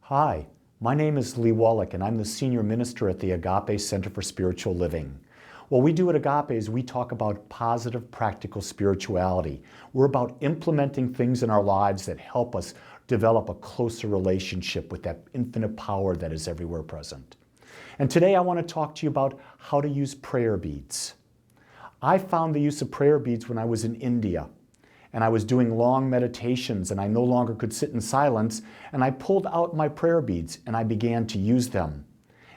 Hi, my name is Wolak, and I'm the Senior Minister at the Agape Center for Spiritual Living. What we do at Agape is we talk about positive, practical spirituality. We're about implementing things in our lives that help us develop a closer relationship with that infinite power that is everywhere present. And today I want to talk to you about how to use prayer beads. I found the use of prayer beads when I was in India. And I was doing long meditations and I no longer could sit in silence, and I pulled out my prayer beads and I began to use them.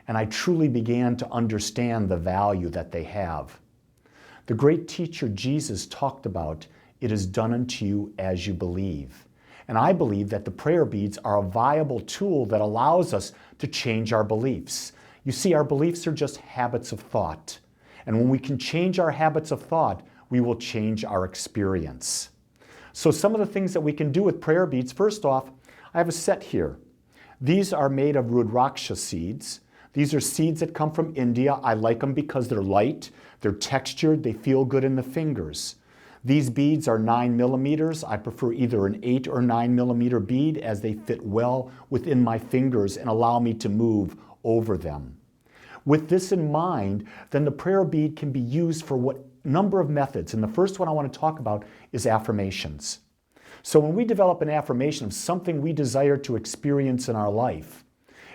And I truly began to understand the value that they have. The great teacher Jesus talked about, "It is done unto you as you believe." And I believe that the prayer beads are a viable tool that allows us to change our beliefs. You see, our beliefs are just habits of thought. And when we can change our habits of thought, we will change our experience. So some of the things that we can do with prayer beads, first off, I have a set here. These are made of Rudraksha seeds. These are seeds that come from India. I like them because they're light, they're textured, they feel good in the fingers. These beads are 9 millimeters. I prefer either an 8 or 9 millimeter bead as they fit well within my fingers and allow me to move over them. With this in mind, then the prayer bead can be used for what number of methods. And the first one I want to talk about is affirmations. So when we develop an affirmation of something we desire to experience in our life,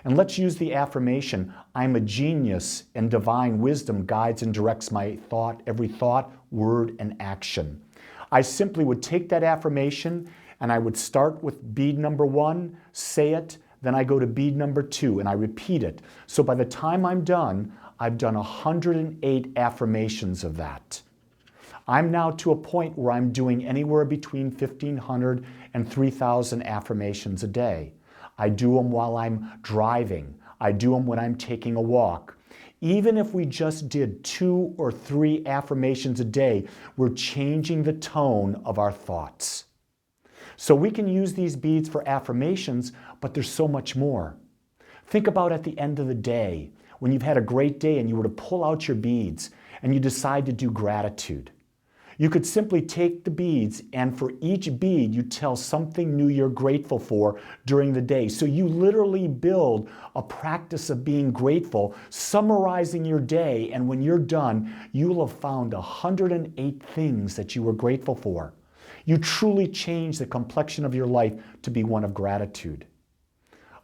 and let's use the affirmation, "I'm a genius and divine wisdom guides and directs my thought, every thought, word, and action." I simply would take that affirmation and I would start with bead number 1, say it, then I go to bead number 2 and I repeat it. So by the time I'm done, I've done 108 affirmations of that. I'm now to a point where I'm doing anywhere between 1,500 and 3,000 affirmations a day. I do them while I'm driving. I do them when I'm taking a walk. Even if we just did 2 or 3 affirmations a day, we're changing the tone of our thoughts. So we can use these beads for affirmations, but there's so much more. Think about at the end of the day, when you've had a great day and you were to pull out your beads and you decide to do gratitude. You could simply take the beads and for each bead you tell something new you're grateful for during the day. So you literally build a practice of being grateful, summarizing your day, and when you're done, you'll have found 108 things that you were grateful for. You truly change the complexion of your life to be one of gratitude.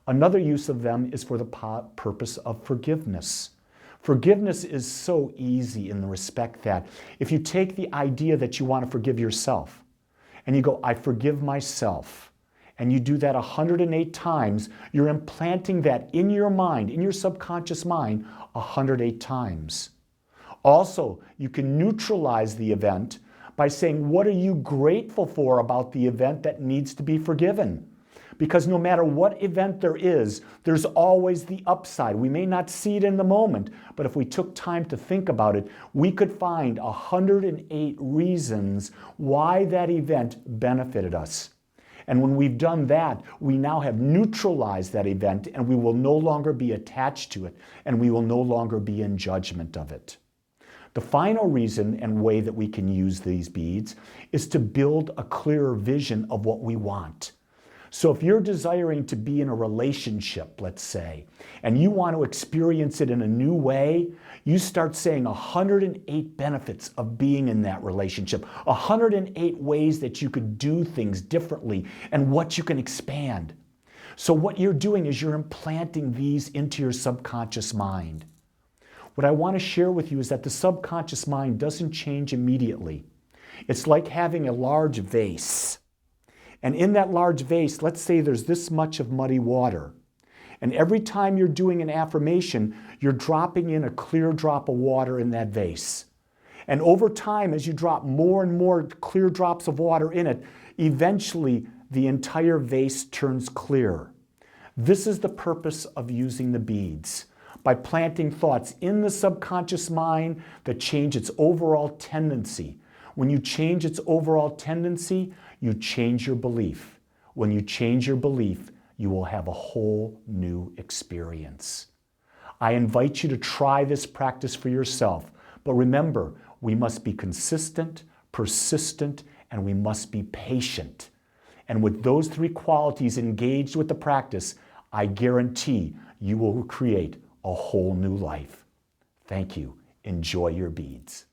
Another use of them is for the purpose of forgiveness. Forgiveness is so easy in the respect that if you take the idea that you want to forgive yourself and you go, "I forgive myself," and you do that 108 times, you're implanting that in your mind, in your subconscious mind, 108 times. Also, you can neutralize the event by saying, what are you grateful for about the event that needs to be forgiven? Because no matter what event there is, there's always the upside. We may not see it in the moment, but if we took time to think about it, we could find 108 reasons why that event benefited us. And when we've done that, we now have neutralized that event and we will no longer be attached to it and we will no longer be in judgment of it. The final reason and way that we can use these beads is to build a clearer vision of what we want. So if you're desiring to be in a relationship, let's say, and you want to experience it in a new way, you start saying 108 benefits of being in that relationship, 108 ways that you could do things differently and what you can expand. So what you're doing is you're implanting these into your subconscious mind. What I want to share with you is that the subconscious mind doesn't change immediately. It's like having a large vase. And in that large vase, let's say there's this much of muddy water. And every time you're doing an affirmation, you're dropping in a clear drop of water in that vase. And over time, as you drop more and more clear drops of water in it, eventually the entire vase turns clear. This is the purpose of using the beads. By planting thoughts in the subconscious mind that change its overall tendency. When you change its overall tendency, you change your belief. When you change your belief, you will have a whole new experience. I invite you to try this practice for yourself. But remember, we must be consistent, persistent, and we must be patient. And with those 3 qualities engaged with the practice, I guarantee you will create a whole new life. Thank you. Enjoy your beads.